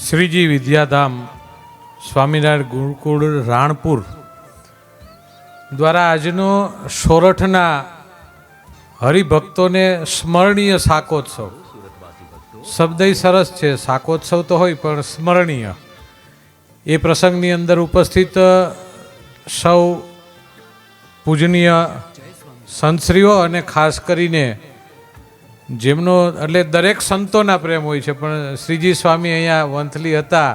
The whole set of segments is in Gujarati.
શ્રીજી વિદ્યાધામ સ્વામિનારાયણ ગુરુકુળ રાણપુર દ્વારા આજનો સોરઠના હરિભક્તોને સ્મરણીય શાકોત્સવ, શબ્દ સરસ છે, શાકોત્સવ તો હોય પણ સ્મરણીય, એ પ્રસંગની અંદર ઉપસ્થિત સૌ પૂજનીય સંતશ્રીઓ અને ખાસ કરીને જેમનો એટલે દરેક સંતોના પ્રેમ હોય છે, પણ શ્રીજી સ્વામી અહીંયા વંથલી હતા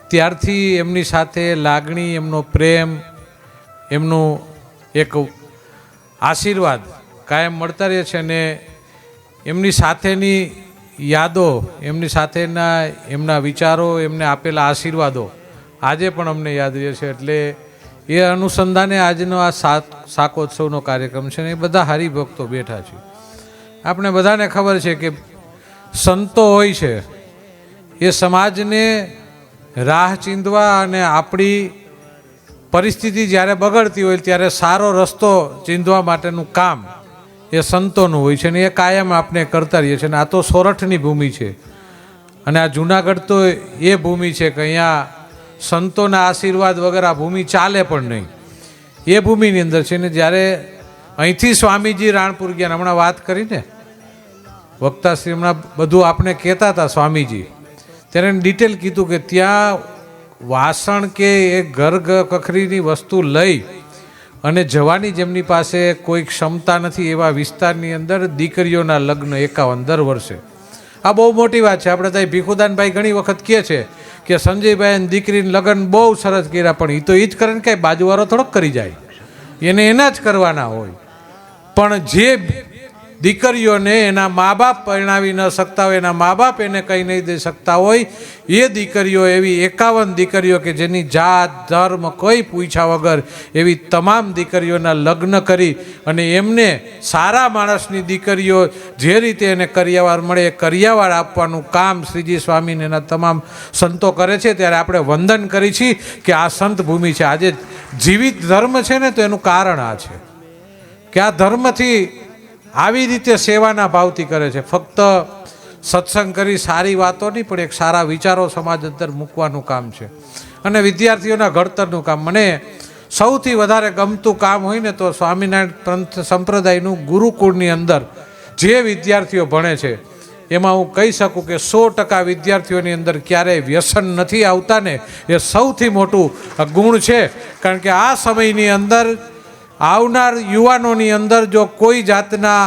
ત્યારથી એમની સાથે લાગણી, એમનો પ્રેમ, એમનું એક આશીર્વાદ કાયમ મળતા રહે છે અને એમની સાથેની યાદો, એમની સાથેના એમના વિચારો, એમને આપેલા આશીર્વાદો આજે પણ અમને યાદ રહે છે. એટલે એ અનુસંધાને આજનો આ શાકોત્સવનો કાર્યક્રમ છે ને એ બધા હરિભક્તો બેઠા છે. આપણે બધાને ખબર છે કે સંતો હોય છે એ સમાજને રાહ ચીંધવા અને આપણી પરિસ્થિતિ જ્યારે બગડતી હોય ત્યારે સારો રસ્તો ચીંધવા માટેનું કામ એ સંતોનું હોય છે ને એ કાયમ આપણે કરતા રહીએ છીએ. અને આ તો સોરઠની ભૂમિ છે અને આ જૂનાગઢ તો એ ભૂમિ છે કે અહીંયા સંતોના આશીર્વાદ વગર આ ભૂમિ ચાલે પણ નહીં. એ ભૂમિની અંદર છે ને જ્યારે અહીંથી સ્વામીજી રાણપુર ગયા, હમણાં વાત કરીને વક્તાશ્રી હમણાં બધું આપણે કહેતા હતા સ્વામીજી, ત્યારે એને ડિટેલ કીધું કે ત્યાં વાસણ કે એ ઘર કખરીની વસ્તુ લઈ અને જવાની જેમની પાસે કોઈ ક્ષમતા નથી એવા વિસ્તારની અંદર દીકરીઓના લગ્ન 51 દર વર્ષે. આ બહુ મોટી વાત છે. આપણે ત્યાં ભીખુદાનભાઈ ઘણી વખત કહે છે કે સંજયભાઈ દીકરીને લગ્ન બહુ સરસ કર્યા, પણ એ તો એ જ કરે ને, કાંઈ બાજુવાળો થોડોક કરી જાય, એને એના જ કરવાના હોય. પણ જે દીકરીઓને એના મા બાપ પરણાવી ન શકતા હોય, એના મા બાપ એને કંઈ નહીં દઈ શકતા હોય, એ દીકરીઓ એવી 51 દીકરીઓ કે જેની જાત ધર્મ કોઈ પૂછ્યા વગર એવી તમામ દીકરીઓના લગ્ન કરી અને એમને સારા માણસની દીકરીઓ જે રીતે એને કરિયાવાર મળે એ કરિયાવાર આપવાનું કામ શ્રીજી સ્વામીને એના તમામ સંતો કરે છે. ત્યારે આપણે વંદન કરી છીએ કે આ સંત ભૂમિ છે. આજે જીવિત ધર્મ છે ને તો એનું કારણ આ છે કે આ ધર્મથી આવી રીતે સેવાના ભાવથી કરે છે. ફક્ત સત્સંગ કરી સારી વાતો નહીં, પણ એક સારા વિચારો સમાજ અંદર મૂકવાનું કામ છે અને વિદ્યાર્થીઓના ઘડતરનું કામ. મને સૌથી વધારે ગમતું કામ હોય ને તો સ્વામિનારાયણ પંથ સંપ્રદાયનું ગુરુકુળની અંદર જે વિદ્યાર્થીઓ ભણે છે એમાં હું કહી શકું કે 100% વિદ્યાર્થીઓની અંદર ક્યારેય વ્યસન નથી આવતા ને એ સૌથી મોટું ગુણ છે. કારણ કે આ સમયની અંદર આવનાર યુવાનોની અંદર જો કોઈ જાતના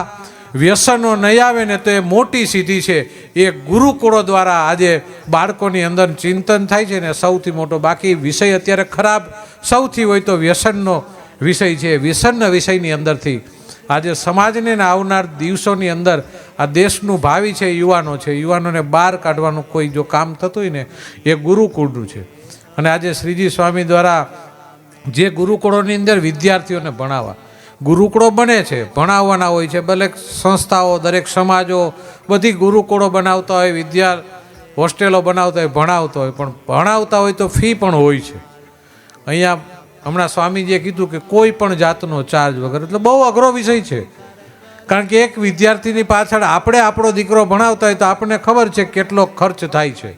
વ્યસનો નહીં આવે ને તો એ મોટી સિદ્ધિ છે. એ ગુરુકુળો દ્વારા આજે બાળકોની અંદર ચિંતન થાય છે ને સૌથી મોટો. બાકી વિષય અત્યારે ખરાબ સૌથી હોય તો વ્યસનનો વિષય છે. વ્યસનના વિષયની અંદરથી આજે સમાજને આવનાર દિવસોની અંદર આ દેશનું ભાવિ છે, યુવાનો છે, યુવાનોને બહાર કાઢવાનું કોઈ જો કામ થતું હોય ને એ ગુરુકુળનું છે. અને આજે શ્રીજી સ્વામી દ્વારા જે ગુરુકુળોની અંદર વિદ્યાર્થીઓને ભણાવવા, ગુરુકુળો બને છે, ભણાવવાના હોય છે, ભલે સંસ્થાઓ, દરેક સમાજો બધી ગુરુકુળો બનાવતા હોય, હોસ્ટેલો બનાવતા હોય, ભણાવતા હોય, પણ ભણાવતા હોય તો ફી પણ હોય છે. અહીંયા હમણાં સ્વામીજીએ કીધું કે કોઈ પણ જાતનો ચાર્જ વગર, એટલે બહુ અઘરો વિષય છે. કારણ કે એક વિદ્યાર્થીની પાછળ આપણે આપણો દીકરો ભણાવતા હોય તો આપણને ખબર છે કેટલો ખર્ચ થાય છે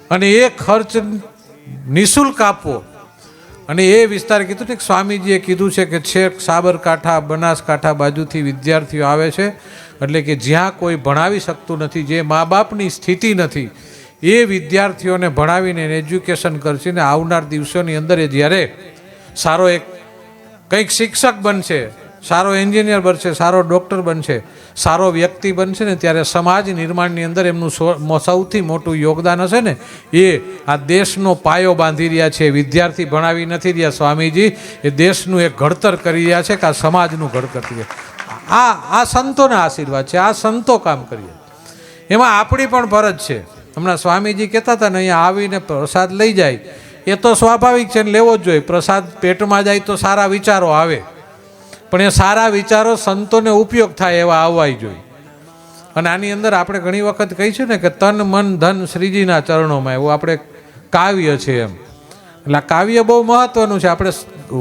અને એ ખર્ચ નિઃશુલ્ક આપવો. અને એ વિસ્તાર કીધું ને સ્વામીજીએ કીધું છે કે છેક સાબરકાંઠા, બનાસકાંઠા બાજુથી વિદ્યાર્થીઓ આવે છે, એટલે કે જ્યાં કોઈ ભણાવી શકતું નથી, જે મા બાપની સ્થિતિ નથી, એ વિદ્યાર્થીઓને ભણાવીને એજ્યુકેશન કરશે ને આવનાર દિવસોની અંદર એ જ્યારે સારો એક કંઈક શિક્ષક બનશે, સારો એન્જિનિયર બનશે, સારો ડૉક્ટર બનશે, સારો વ્યક્તિ બનશે ને ત્યારે સમાજ નિર્માણની અંદર એમનું સૌથી મોટું યોગદાન હશે ને એ આ દેશનો પાયો બાંધી રહ્યા છે. વિદ્યાર્થી ભણાવી નથી રહ્યા સ્વામીજી, એ દેશનું એક ઘડતર કરી રહ્યા છે કે આ સમાજનું ઘડતર કરીએ. આ સંતોના આશીર્વાદ છે. આ સંતો કામ કરીએ એમાં આપણી પણ ફરજ છે. હમણાં સ્વામીજી કહેતા હતા ને અહીંયા આવીને પ્રસાદ લઈ જાય એ તો સ્વાભાવિક છે ને લેવો જ જોઈએ. પ્રસાદ પેટમાં જાય તો સારા વિચારો આવે, પણ એ સારા વિચારો સંતોને ઉપયોગ થાય એવા આવવા જોઈએ. અને આની અંદર આપણે ઘણી વખત કહીશું ને કે તન મન ધન શ્રીજીના ચરણોમાં, એવું આપણે કાવ્ય છે એમ. એટલે આ કાવ્ય બહુ મહત્વનું છે. આપણે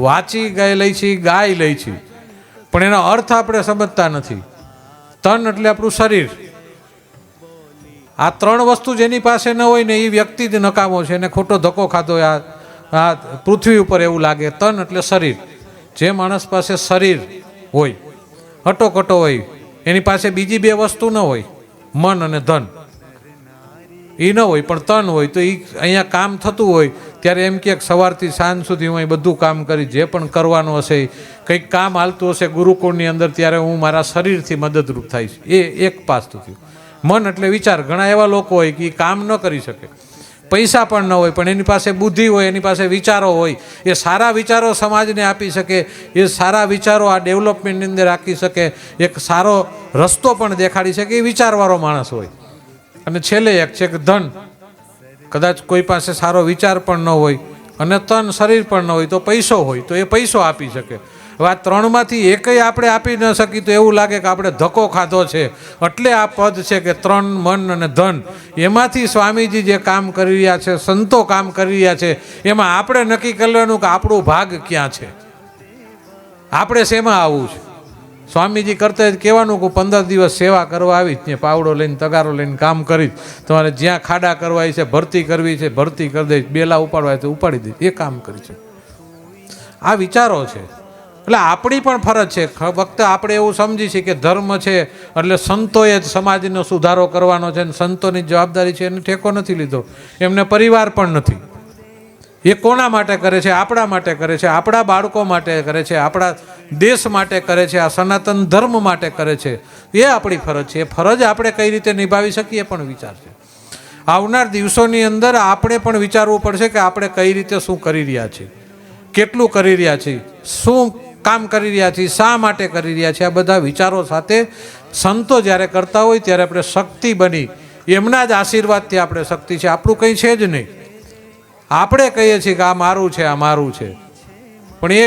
વાંચી ગાઈ લઈ છીએ, ગાઈ લઈ છીએ, પણ એનો અર્થ આપણે સમજતા નથી. તન એટલે આપણું શરીર, આ ત્રણ વસ્તુ જેની પાસે ન હોય ને એ વ્યક્તિ જ નકામો છે, એને ખોટો ધક્કો ખાધો. આ પૃથ્વી ઉપર એવું લાગે. તન એટલે શરીર. જે માણસ પાસે શરીર હોય, હટોકટો હોય, એની પાસે બીજી બે વસ્તુ ન હોય, મન અને ધન, એ ન હોય, પણ તન હોય તો એ અહીંયા કામ થતું હોય ત્યારે એમ કે સવારથી સાંજ સુધી હું અહીં બધું કામ કરી, જે પણ કરવાનું હશે, કંઈક કામ હાલતું હશે ગુરુકુળની અંદર, ત્યારે હું મારા શરીરથી મદદરૂપ થઈશ. એ એક પાસું થયું. મન એટલે વિચાર. ઘણા એવા લોકો હોય કે એ કામ ન કરી શકે, પૈસા પણ ન હોય, પણ એની પાસે બુદ્ધિ હોય, એની પાસે વિચારો હોય, એ સારા વિચારો સમાજને આપી શકે, એ સારા વિચારો આ ડેવલપમેન્ટની અંદર રાખી શકે, એક સારો રસ્તો પણ દેખાડી શકે, એ વિચારવાળો માણસ હોય. અને છેલ્લે એક છે કે ધન. કદાચ કોઈ પાસે સારો વિચાર પણ ન હોય અને તન શરીર પણ ન હોય તો પૈસો હોય, તો એ પૈસો આપી શકે. હવે આ ત્રણમાંથી એકય આપણે આપી ન શકી તો એવું લાગે કે આપણે ધક્કો ખાધો છે. એટલે આ પદ છે કે ત્રણ, મન અને ધન, એમાંથી સ્વામીજી જે કામ કરી રહ્યા છે, સંતો કામ કરી રહ્યા છે, એમાં આપણે નક્કી કરવાનું કે આપણું ભાગ ક્યાં છે, આપણે શેમાં આવવું છે. સ્વામીજી કરતા જ કહેવાનું કે 15 દિવસ સેવા કરવા આવી જ, પાવડો લઈને તગારો લઈને કામ કરી, તમારે જ્યાં ખાડા કરવા છે, ભરતી કરવી છે ભરતી કરી દઈશ, બેલા ઉપાડવા છે ઉપાડી દઈશ, એ કામ કરી છે. આ વિચારો છે. એટલે આપણી પણ ફરજ છે. ફક્ત આપણે એવું સમજી છીએ કે ધર્મ છે એટલે સંતોએ જ સમાજનો સુધારો કરવાનો છે, સંતોની જવાબદારી છે, એને ઠેકો નથી લીધો, એમને પરિવાર પણ નથી. એ કોના માટે કરે છે? આપણા માટે કરે છે, આપણા બાળકો માટે કરે છે, આપણા દેશ માટે કરે છે, આ સનાતન ધર્મ માટે કરે છે. એ આપણી ફરજ છે. એ ફરજ આપણે કઈ રીતે નિભાવી શકીએ પણ વિચાર છે. આવનાર દિવસોની અંદર આપણે પણ વિચારવું પડશે કે આપણે કઈ રીતે શું કરી રહ્યા છીએ, કેટલું કરી રહ્યા છીએ, શું કામ કરી રહ્યા છીએ, શા માટે કરી રહ્યા છીએ. આ બધા વિચારો સાથે સંતો જ્યારે કરતા હોય ત્યારે આપણે શક્તિ બની, એમના જ આશીર્વાદથી આપણે શક્તિ છે, આપણું કંઈ છે જ નહીં. આપણે કહીએ છીએ કે આ મારું છે, આ મારું છે, પણ એ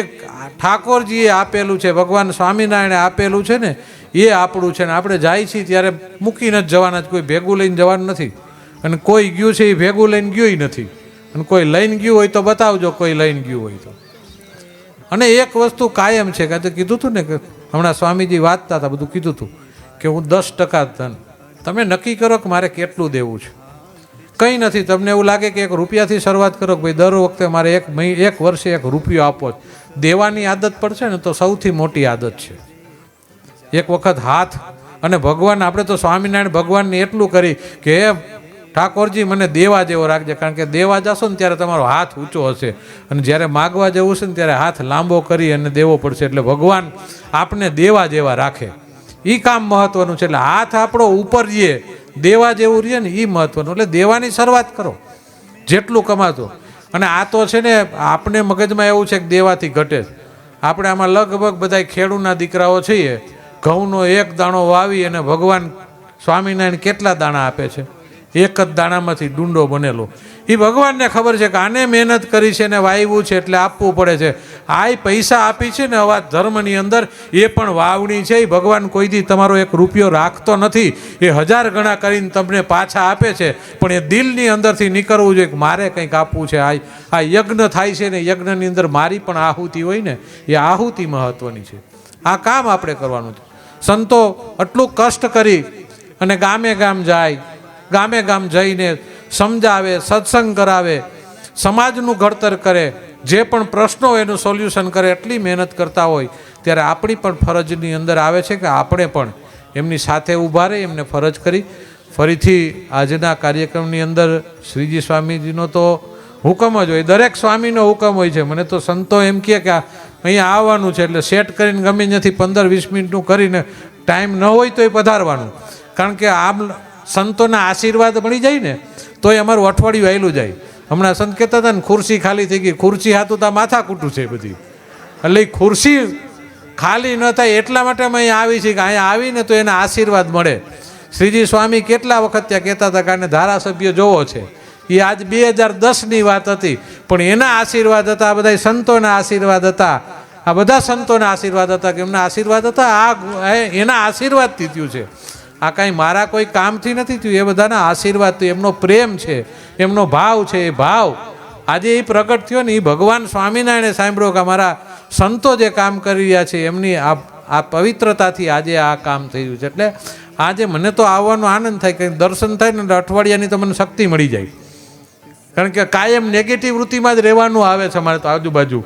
ઠાકોરજીએ આપેલું છે, ભગવાન સ્વામિનારાયણે આપેલું છે ને, એ આપણું છે. ને આપણે જાય છીએ ત્યારે મૂકીને જ જવાના જ, કોઈ ભેગું લઈને જવાનું નથી. અને કોઈ ગયું છે એ ભેગું લઈને ગયું નથી. અને કોઈ લઈને ગયું હોય તો બતાવજો, કોઈ લઈને ગયું હોય તો. અને એક વસ્તુ કાયમ છે કે કીધું હતું ને કે હમણાં સ્વામીજી વાંચતા હતા, બધું કીધું હતું કે હું 10% ધન, તમે નક્કી કરો કે મારે કેટલું દેવું છે. કંઈ નથી. તમને એવું લાગે કે 1 રૂપિયાથી શરૂઆત કરો કે ભાઈ દર વખતે મારે એક વર્ષે 1 રૂપિયો આપવો જ, દેવાની આદત પડશે ને તો સૌથી મોટી આદત છે. એક વખત હાથ, અને ભગવાન, આપણે તો સ્વામિનારાયણ ભગવાનને એટલું કરી કે ઠાકોરજી મને દેવા જેવો રાખજે, કારણ કે દેવા જશો ને ત્યારે તમારો હાથ ઊંચો હશે, અને જ્યારે માગવા જવું છે ને ત્યારે હાથ લાંબો કરી અને દેવો પડશે. એટલે ભગવાન આપને દેવા જેવા રાખે, એ કામ મહત્વનું છે. એટલે હાથ આપણો ઉપર રહીએ, દેવા જેવું રહીએ ને એ મહત્વનું. એટલે દેવાની શરૂઆત કરો જેટલું કમાતો. અને આ તો છે ને આપણે મગજમાં એવું છે કે દેવાથી ઘટે જ. આપણે આમાં લગભગ બધા ખેડૂતના દીકરાઓ છીએ, ઘઉંનો 1 દાણો વાવી અને ભગવાન સ્વામિનારાયણ કેટલા દાણા આપે છે? 1 જ દાણામાંથી ડુંડો બનેલો. એ ભગવાનને ખબર છે કે આને મહેનત કરી છે ને વાવ્યું છે એટલે આપવું પડે છે. આ પૈસા આપી છે ને અવાજ ધર્મની અંદર, એ પણ વાવણી છે. એ ભગવાન કોઈ દી તમારો 1 રૂપિયો રાખતો નથી, એ 1000 ગણા કરીને તમને પાછા આપે છે. પણ એ દિલની અંદરથી નીકળવું જોઈએ કે મારે કંઈક આપવું છે. આ યજ્ઞ થાય છે ને, યજ્ઞની અંદર મારી પણ આહુતિ હોય ને, એ આહુતિ મહત્વની છે. આ કામ આપણે કરવાનું છે. સંતો આટલું કષ્ટ કરી અને ગામે ગામ જાય, ગામે ગામ જઈને સમજાવે, સત્સંગ કરાવે, સમાજનું ઘડતર કરે, જે પણ પ્રશ્નો હોય એનું સોલ્યુશન કરે, એટલી મહેનત કરતા હોય ત્યારે આપણી પણ ફરજની અંદર આવે છે કે આપણે પણ એમની સાથે ઊભા રહી, એમને ફરજ કરી. ફરીથી આજના કાર્યક્રમની અંદર શ્રીજી સ્વામીજીનો તો હુકમ જ હોય, દરેક સ્વામીનો હુકમ હોય છે. મને તો સંતો એમ કહે કે અહીંયા આવવાનું છે એટલે સેટ કરીને ગમે નથી 15-20 મિનિટનું કરીને, ટાઈમ ન હોય તો એ પધારવાનું. કારણ કે આમ સંતોના આશીર્વાદ મળી જાય ને તો એ અમારું અઠવાડિયું આવેલું જાય. હમણાં સંત કહેતા હતા ને ખુરશી ખાલી થઈ ગઈ, ખુરશી હાથું તો માથા કૂટું છે બધી. એટલે એ ખુરશી ખાલી ન થાય એટલા માટે અમે અહીંયા આવી છીએ કે અહીંયા આવીને તો એના આશીર્વાદ મળે. શ્રીજી સ્વામી કેટલા વખત ત્યાં કહેતા હતા કે આને ધારાસભ્ય જોવો છે. એ આજ 2010ની વાત હતી, પણ એના આશીર્વાદ હતા, આ બધા સંતોના આશીર્વાદ હતા, આ બધા સંતોના આશીર્વાદ હતા કે એમના આશીર્વાદ હતા. આ એના આશીર્વાદથી થયું છે. આ કાંઈ મારા કોઈ કામથી નથી થયું, એ બધાના આશીર્વાદથી, એમનો પ્રેમ છે, એમનો ભાવ છે. એ ભાવ આજે એ પ્રગટ થયો ને, એ ભગવાન સ્વામિનારાયણે સાંભળ્યો કે અમારા સંતો જે કામ કરી રહ્યા છે એમની આ પવિત્રતાથી આજે આ કામ થયું છે. એટલે આજે મને તો આવવાનો આનંદ થાય કે દર્શન થાય ને એટલે અઠવાડિયાની તો મને શક્તિ મળી જાય, કારણ કે કાયમ નેગેટિવ વૃત્તિમાં જ રહેવાનું આવે છે અમારે તો આજુબાજુ.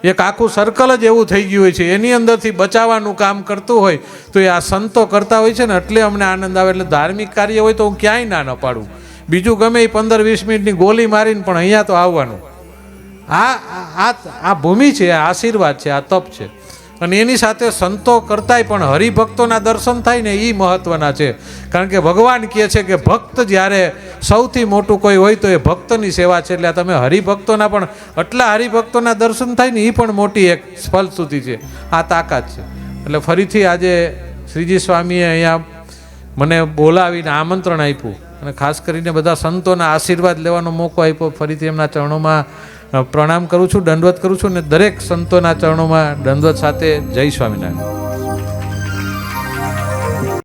એક આખું સર્કલ જ એવું થઈ ગયું હોય છે, એની અંદરથી બચાવવાનું કામ કરતું હોય તો એ આ સંતો કરતા હોય છે ને એટલે અમને આનંદ આવે. એટલે ધાર્મિક કાર્ય હોય તો હું ક્યાંય ના પાડું, બીજું ગમે એ 15-20 મિનિટની ગોલી મારીને પણ અહીંયા તો આવવાનું. આ ભૂમિ છે, આ આશીર્વાદ છે, આ તપ છે. અને એની સાથે સંતો કરતાંય પણ હરિભક્તોના દર્શન થાય ને એ મહત્વના છે, કારણ કે ભગવાન કહે છે કે ભક્ત જ્યારે સૌથી મોટું કોઈ હોય તો એ ભક્તની સેવા છે. એટલે તમે હરિભક્તોના પણ આટલા હરિભક્તોના દર્શન થાય ને એ પણ મોટી એક ફલશ્રુતિ છે, આ તાકાત છે. એટલે ફરીથી આજે શ્રીજી સ્વામીએ અહીંયા મને બોલાવીને આમંત્રણ આપ્યું અને ખાસ કરીને બધા સંતોના આશીર્વાદ લેવાનો મોકો આપ્યો. ફરીથી એમના ચરણોમાં પ્રણામ કરું છું, દંડવત કરું છું, અને દરેક સંતોના ચરણોમાં દંડવત સાથે જય સ્વામિનારાયણ.